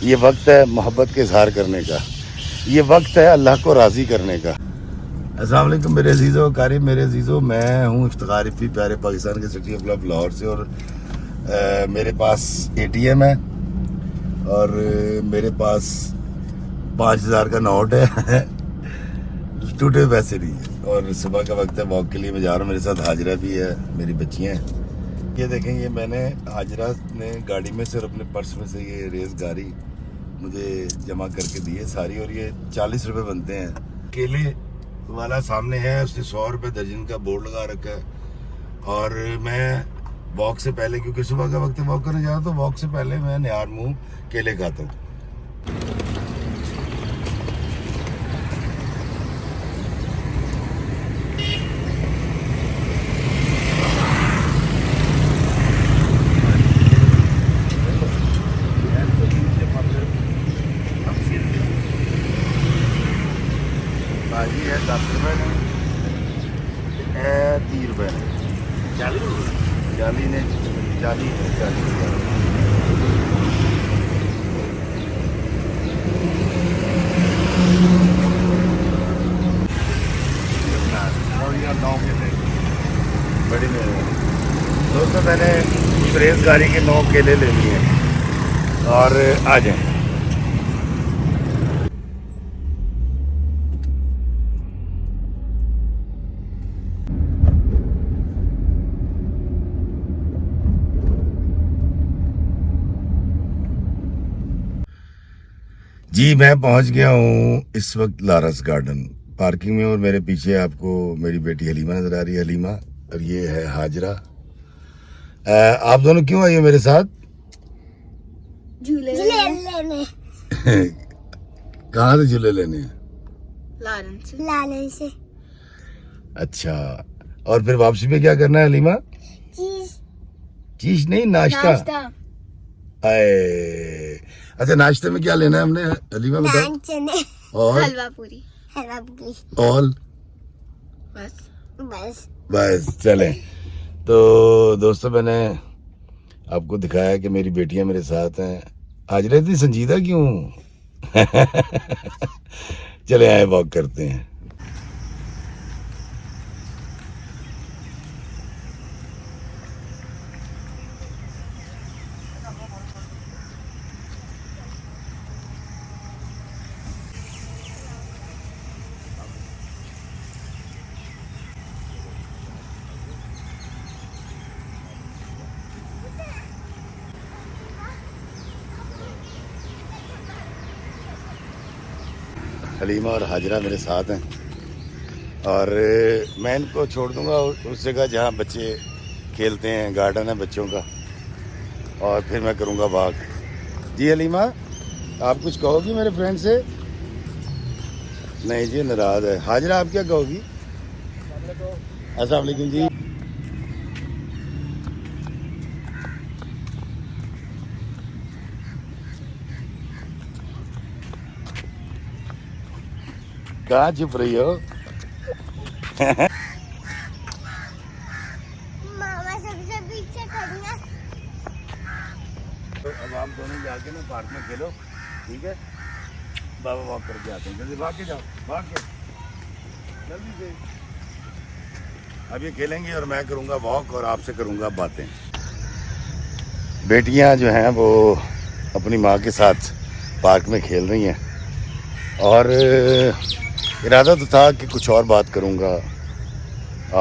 یہ وقت ہے محبت کے اظہار کرنے کا، یہ وقت ہے اللہ کو راضی کرنے کا۔ السلام علیکم میرے عزیزو قاری، میرے عزیزو، میں ہوں افتخار رفیع، پیارے پاکستان کے سٹی آف لاہور سے، اور میرے پاس ATM ہے اور میرے پاس 5000 کا نوٹ ہے، ٹوٹے ہوئے پیسے نہیں ہیں، اور صبح کا وقت ہے، واک کے لیے میں جا رہا ہوں، میرے ساتھ حاجرہ بھی ہے، میری بچیاں ہیں۔ یہ دیکھیں، یہ میں نے حاجرہ نے گاڑی میں سے اور اپنے پرس میں سے یہ ریز گاری مجھے جمع کر کے دی ہے ساری، اور یہ 40 روپے بنتے ہیں۔ کیلے والا سامنے ہے، اس نے 100 روپے درجن کا بورڈ لگا رکھا ہے، اور میں واک سے پہلے، کیونکہ صبح کا وقت واک کرنے جا رہا ہوں، تو واک سے پہلے میں نہار منہ کیلے کھاتا ہوں۔ بھاجی ہے 10 روپے نے، 30 روپے نے، 40 نے، 40 اور یہ 9 کیلے بڑی مہربانی دوستوں، میں نے اس ریز گاری کے 9 کیلے لے لیے ہیں، اور آ جائیں۔ جی میں پہنچ گیا ہوں اس وقت لاراس گارڈن پارکنگ میں، اور میرے پیچھے آپ کو میری بیٹی حلیمہ نظر آ رہی ہے، حلیمہ، اور یہ ہے حاجرہ۔ آپ دونوں کیوں آئی ہو میرے ساتھ؟ جھولے لینے کہاں سے جھولے لینے ہیں؟ لالن سے۔ اچھا، اور پھر واپسی پہ کیا کرنا ہے حلیمہ؟ چیز نہیں، ناشتہ۔ اچھا، ناشتے میں کیا لینا ہے ہم نے حلیمہ بتاؤ؟ اور حلوہ پوری اور بس چلیں۔ تو دوستوں، میں نے آپ کو دکھایا کہ میری بیٹیاں میرے ساتھ ہیں۔ حاجرہ اتنی سنجیدہ کیوں؟ چلے آئے، واک کرتے ہیں۔ حلیمہ اور حاجرہ میرے ساتھ ہیں، اور میں ان کو چھوڑ دوں گا اس جگہ جہاں بچے کھیلتے ہیں، گارڈن ہے بچوں کا، اور پھر میں کروں گا واک۔ جی حلیمہ، آپ کچھ کہو گی میرے فرینڈ سے؟ نہیں جی، ناراض ہے۔ حاجرہ، آپ کیا کہو گی؟ السلام علیکم جی۔ کہاں چھپ رہی ہو؟ ماما سب سے پیچھے کرنا۔ اب آپ دونوں جا کے نا پارک میں کھیلو، ٹھیک ہے؟ بابا واک کر کے آتے ہیں، جلدی بھاگ کے جاؤ، بھاگ کے جلدی سے۔ اب یہ کھیلیں گے اور میں کروں گا واک، اور آپ سے کروں گا باتیں۔ بیٹیاں جو ہیں وہ اپنی ماں کے ساتھ پارک میں کھیل رہی ہیں، اور ارادہ تو تھا کہ کچھ اور بات کروں گا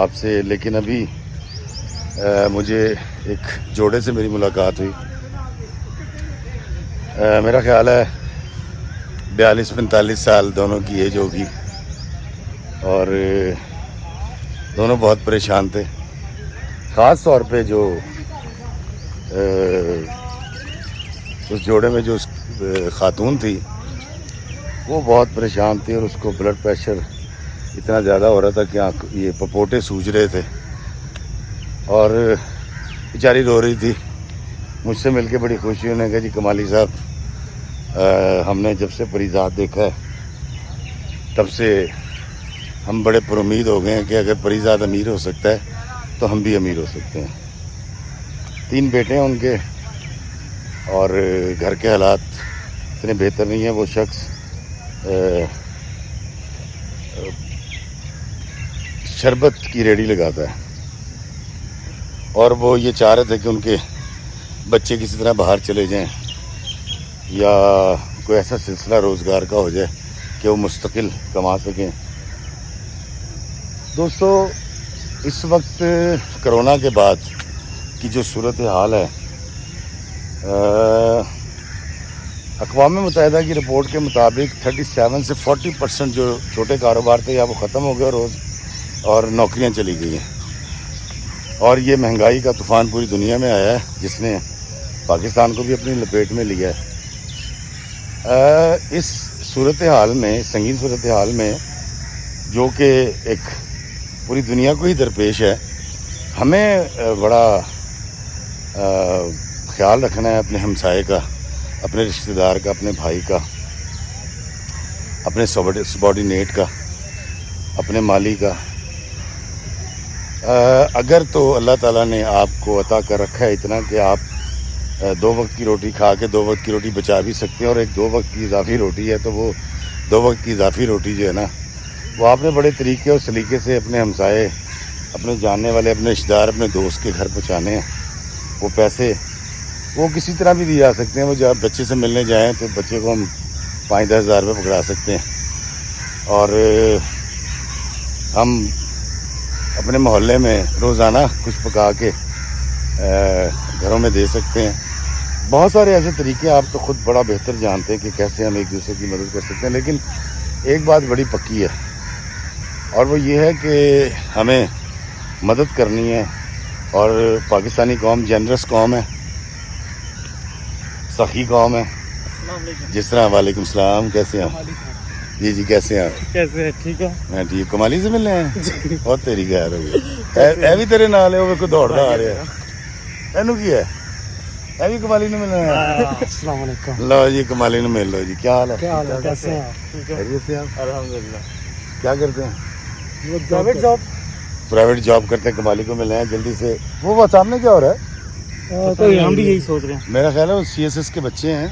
آپ سے، لیکن ابھی مجھے ایک جوڑے سے میری ملاقات ہوئی۔ میرا خیال ہے 42-45 سال دونوں کی ایج ہوگی، اور دونوں بہت پریشان تھے، خاص طور پہ جو اس جوڑے میں جو خاتون تھی وہ بہت پریشان تھی، اور اس کو بلڈ پریشر اتنا زیادہ ہو رہا تھا کہ یہ پپوٹے سوج رہے تھے، اور بیچاری رو رہی تھی۔ مجھ سے مل کے بڑی خوشی ہوئی، نے کہا جی کمالی صاحب، ہم نے جب سے پری ذات دیکھا ہے تب سے ہم بڑے پر امید ہو گئے ہیں کہ اگر پری ذات امیر ہو سکتا ہے تو ہم بھی امیر ہو سکتے ہیں۔ 3 بیٹے ہیں ان کے، اور گھر کے حالات اتنے بہتر نہیں ہیں. وہ شخص شربت کی ریڑھی لگاتا ہے اور وہ یہ چاہ رہے تھے کہ ان کے بچے کسی طرح باہر چلے جائیں یا کوئی ایسا سلسلہ روزگار کا ہو جائے کہ وہ مستقل کما سکیں. دوستو اس وقت کرونا کے بعد کی جو صورتحال ہے، اقوام متحدہ کی رپورٹ کے مطابق 37 سے 40% جو چھوٹے کاروبار تھے یا وہ ختم ہو گئے روز اور نوکریاں چلی گئی ہیں. اور یہ مہنگائی کا طوفان پوری دنیا میں آیا ہے جس نے پاکستان کو بھی اپنی لپیٹ میں لیا ہے. اس صورتحال میں، سنگین صورتحال میں جو کہ ایک پوری دنیا کو ہی درپیش ہے، ہمیں بڑا خیال رکھنا ہے اپنے ہمسائے کا، اپنے رشتہ دار کا، اپنے بھائی کا، اپنے سبارڈینیٹ کا، اپنے مالی کا. اگر تو اللہ تعالیٰ نے آپ کو عطا کر رکھا ہے اتنا کہ آپ 2 وقت کی روٹی کھا کے 2 وقت کی روٹی بچا بھی سکتے ہیں، اور ایک 2 وقت کی اضافی روٹی ہے، تو وہ 2 وقت کی اضافی روٹی جو ہے نا، وہ آپ نے بڑے طریقے اور سلیقے سے اپنے ہمسائے، اپنے جاننے والے، اپنے رشتہ دار، اپنے دوست کے گھر پہنچانے ہیں. وہ پیسے وہ کسی طرح بھی دیے جا سکتے ہیں. وہ جب بچے سے ملنے جائیں تو بچے کو ہم 5-10 ہزار روپے پکڑا سکتے ہیں، اور ہم اپنے محلے میں روزانہ کچھ پکا کے گھروں میں دے سکتے ہیں. بہت سارے ایسے طریقے آپ تو خود بڑا بہتر جانتے ہیں کہ کیسے ہم ایک دوسرے کی مدد کر سکتے ہیں. لیکن ایک بات بڑی پکی ہے، اور وہ یہ ہے کہ ہمیں مدد کرنی ہے. اور پاکستانی قوم جنرس قوم ہے، سخی قوم ہے. جس طرح وعلیکم السلام، کیسے ہیں؟ جی کیسے ہیں؟ کیسے ٹھیک ہے؟ میں ٹھیک. کمالی سے ملنے ہیں؟ اور تیری خیر ہوگی. اے بھی تیرے نال ہے، وہ کوئی دوڑتا آ رہا ہے. اینو کی ہے؟ اے بھی کمالی نے ملنا ہے؟ السلام علیکم. لو جی کمالی نے مل لو جی. کیا حال ہے؟ کیا حال ہے؟ کیسے ہیں آپ؟ خیریت سے آپ؟ الحمدللہ. کیا کرتے ہیں؟ Private job. پرائیویٹ جاب کرتے ہیں. کمالی کو ملنا ہے جلدی سے. وہ سامنے کیا ہو رہا ہے؟ تو ہم بھی یہی سوچ رہے ہیں. میرا خیال ہے وہ CSS کے بچے ہیں.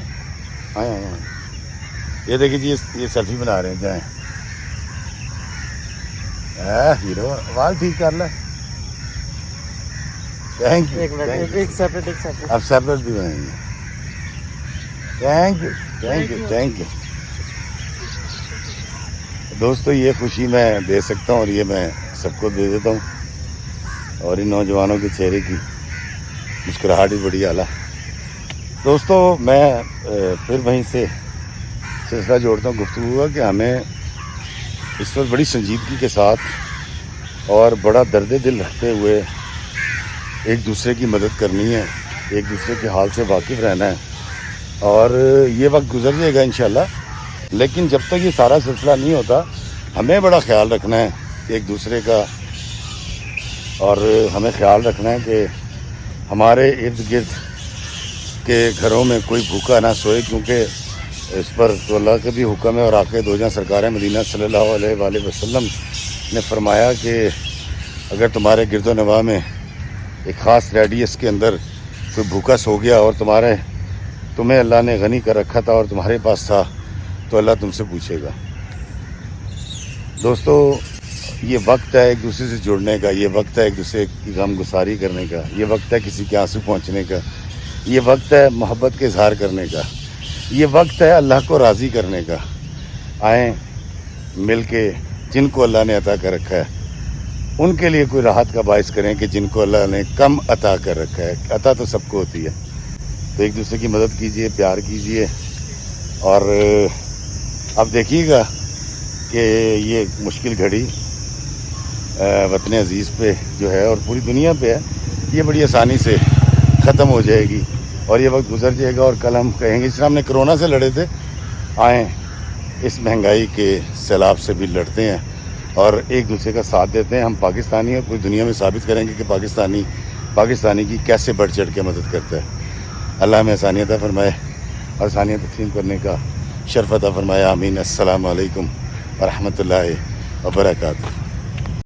آئے. یہ دیکھیں جی، یہ سیلفی بنا رہے ہیں. جائیں ہیرو، وال ٹھیک کر لیں. Thank you. ایک سیپریٹ. اب سیپریٹ بھی بنائیں گے. Thank you. دوستو یہ خوشی میں دے سکتا ہوں اور یہ میں سب کو دے دیتا ہوں، اور ان نوجوانوں کے چہرے کی مسکراہٹ بھی بڑی اعلیٰ. دوستو میں پھر وہیں سے سلسلہ جوڑتا ہوں گفتگو کا کہ ہمیں اس وقت بڑی سنجیدگی کے ساتھ اور بڑا درد دل رکھتے ہوئے ایک دوسرے کی مدد کرنی ہے، ایک دوسرے کے حال سے واقف رہنا ہے. اور یہ وقت گزر جائے گا انشاءاللہ، لیکن جب تک یہ سارا سلسلہ نہیں ہوتا ہمیں بڑا خیال رکھنا ہے ایک دوسرے کا، اور ہمیں خیال رکھنا ہے کہ ہمارے ارد گرد کے گھروں میں کوئی بھوکا نہ سوئے، کیونکہ اس پر تو اللہ کا بھی حکم ہے، اور آقا دو جہاں سرکار مدینہ صلی اللہ علیہ وآلہ وسلم نے فرمایا کہ اگر تمہارے گرد و نواح میں ایک خاص ریڈیس کے اندر کوئی بھوکا سو گیا اور تمہیں اللہ نے غنی کر رکھا تھا اور تمہارے پاس تھا، تو اللہ تم سے پوچھے گا. دوستو یہ وقت ہے ایک دوسرے سے جڑنے کا، یہ وقت ہے ایک دوسرے کی غم گساری کرنے کا، یہ وقت ہے کسی کے آنسو پہنچنے کا، یہ وقت ہے محبت کے اظہار کرنے کا، یہ وقت ہے اللہ کو راضی کرنے کا. آئیں مل کے جن کو اللہ نے عطا کر رکھا ہے ان کے لیے کوئی راحت کا باعث کریں کہ جن کو اللہ نے کم عطا کر رکھا ہے. عطا تو سب کو ہوتی ہے، تو ایک دوسرے کی مدد کیجئے، پیار کیجئے. اور اب دیکھیے گا کہ یہ مشکل گھڑی وطن عزیز پہ جو ہے اور پوری دنیا پہ ہے، یہ بڑی آسانی سے ختم ہو جائے گی اور یہ وقت گزر جائے گا. اور کل ہم کہیں گے جس طرح ہم نے کرونا سے لڑے تھے، آئیں اس مہنگائی کے سیلاب سے بھی لڑتے ہیں اور ایک دوسرے کا ساتھ دیتے ہیں. ہم پاکستانی ہیں، پوری دنیا میں ثابت کریں گے کہ پاکستانی کی کیسے بڑھ چڑھ کے مدد کرتا ہے. اللہ ہمیں آسانیت عطا فرمائے اور آسانیت تقسیم کرنے کا شرف عطا فرمائے. آمین. السلام علیکم ورحمۃ اللہ وبرکاتہ.